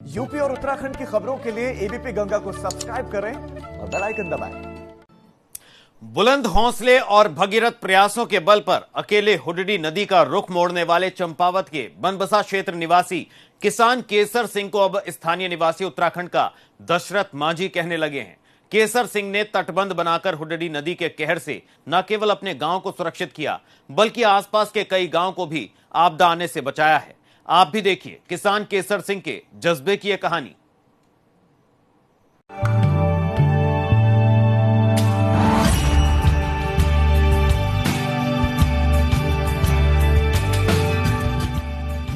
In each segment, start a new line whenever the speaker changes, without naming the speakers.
UP और उत्तराखंड की खबरों के लिए एबीपी गंगा को सब्सक्राइब करें और बेल आइकन दबाएं।
बुलंद हौसले और भगीरथ प्रयासों के बल पर अकेले हुडडी नदी का रुख मोड़ने वाले चंपावत के बनबसा क्षेत्र निवासी किसान केसर सिंह को अब स्थानीय निवासी उत्तराखंड का दशरथ मांझी कहने लगे हैं। केसर सिंह ने तटबंध बनाकर हुडडी नदी के कहर से न केवल अपने गांव को सुरक्षित किया, बल्कि आसपास के कई गांव को भी आपदा आने से बचाया है। आप भी देखिए किसान केसर सिंह के जज्बे की यह कहानी।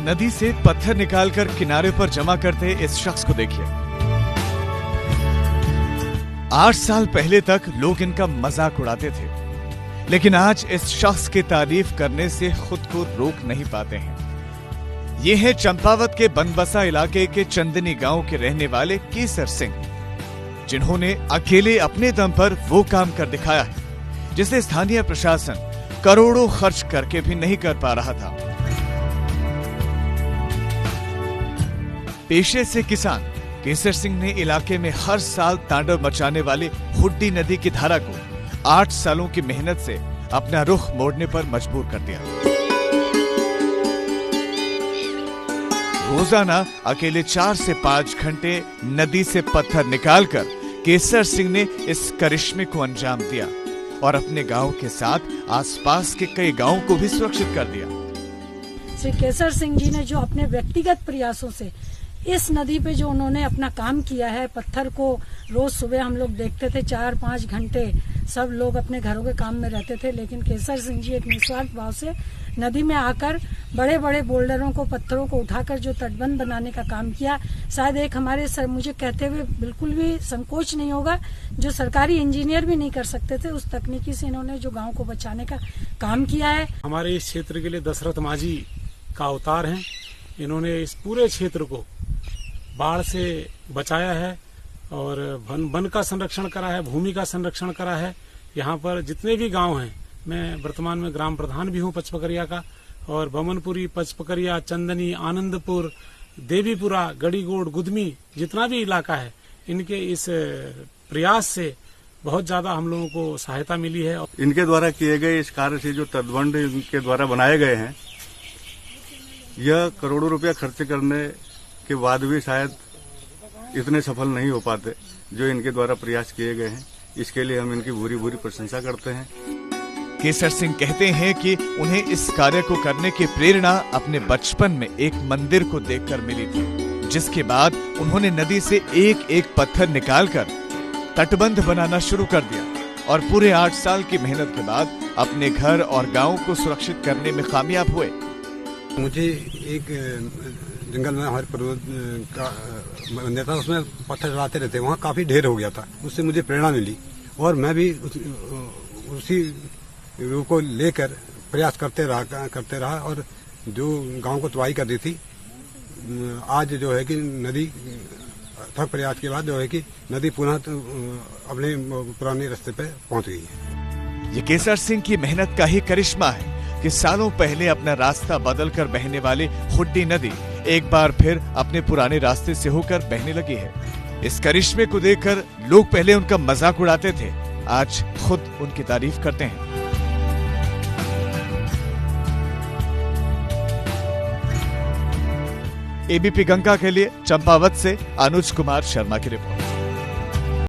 नदी से पत्थर निकालकर किनारे पर जमा करते इस शख्स को देखिए। 8 साल पहले तक लोग इनका मजाक उड़ाते थे, लेकिन आज इस शख्स की तारीफ करने से खुद को रोक नहीं पाते हैं। ये है चंपावत के बनबसा इलाके के चंदनी गांव के रहने वाले केसर सिंह, जिन्होंने अकेले अपने दम पर वो काम कर दिखाया है जिसे स्थानीय प्रशासन करोड़ों खर्च करके भी नहीं कर पा रहा था। पेशे से किसान केसर सिंह ने इलाके में हर साल तांडव मचाने वाले हुड्डी नदी की धारा को 8 सालों की मेहनत से अपना रुख मोड़ने पर मजबूर कर दिया। रोजाना अकेले 4 से 5 घंटे नदी से पत्थर निकालकर केसर सिंह ने इस करिश्मे को अंजाम दिया और अपने गांव के साथ आसपास के कई गांवों को भी सुरक्षित कर दिया।
श्री केसर सिंह जी ने जो अपने व्यक्तिगत प्रयासों से इस नदी पे जो उन्होंने अपना काम किया है, पत्थर को रोज सुबह हम लोग देखते थे 4-5 घंटे सब लोग अपने घरों के काम में रहते थे, लेकिन केसर सिंह जी एक निस्वार्थ भाव से नदी में आकर बड़े बड़े बोल्डरों को, पत्थरों को उठाकर जो तटबंध बनाने का काम किया, शायद एक हमारे सर मुझे कहते हुए बिल्कुल भी संकोच नहीं होगा, जो सरकारी इंजीनियर भी नहीं कर सकते थे, उस तकनीकी से इन्होंने जो गाँव को बचाने का काम किया है।
हमारे इस क्षेत्र के लिए दशरथ मांझी का अवतार है। इन्होंने इस पूरे क्षेत्र को बाढ़ से बचाया है और वन का संरक्षण करा है, भूमि का संरक्षण करा है। यहाँ पर जितने भी गांव हैं, मैं वर्तमान में ग्राम प्रधान भी हूँ पचपकरिया का, और बमनपुरी, पचपकरिया, चंदनी, आनंदपुर, देवीपुरा, गड़ीगोड़, गुदमी, जितना भी इलाका है, इनके इस प्रयास से बहुत ज्यादा हम लोगों को सहायता मिली है।
इनके द्वारा किए गए इस कार्य से जो तटबंध इनके द्वारा बनाए गए हैं, यह करोड़ों रुपया खर्च करने के बाद भी शायद इतने सफल नहीं हो पाते जो इनके द्वारा प्रयास किए गए हैं। इसके लिए हम इनकी भूरी भूरी प्रशंसा करते हैं।
केसर सिंह कहते हैं कि उन्हें इस कार्य को करने की प्रेरणा अपने बचपन में एक मंदिर को देखकर मिली थी, जिसके बाद उन्होंने नदी से एक एक पत्थर निकालकर तटबंध बनाना शुरू कर दिया और पूरे 8 साल की मेहनत के बाद अपने घर और गांव को सुरक्षित करने में कामयाब हुए।
मुझे एक जंगल में हमारे पर्वत का मंदिर था, उसमें पत्थर चलाते रहते, वहाँ काफी ढेर हो गया था। उससे मुझे प्रेरणा मिली और मैं भी उसी रूप को लेकर प्रयास करते रहा और जो गांव को तबाही कर दी थी, आज जो है कि नदी थक प्रयास के बाद जो है कि नदी पुनः अपने पुराने रास्ते पे पहुंच गई है।
ये केसर सिंह की मेहनत का ही करिश्मा है कि सालों पहले अपना रास्ता बदलकर बहने वाली हुड्डी नदी एक बार फिर अपने पुराने रास्ते से होकर बहने लगी है। इस करिश्मे को देखकर लोग पहले उनका मजाक उड़ाते थे, आज खुद उनकी तारीफ करते हैं। एबीपी गंगा के लिए चंपावत से अनुज कुमार शर्मा की रिपोर्ट।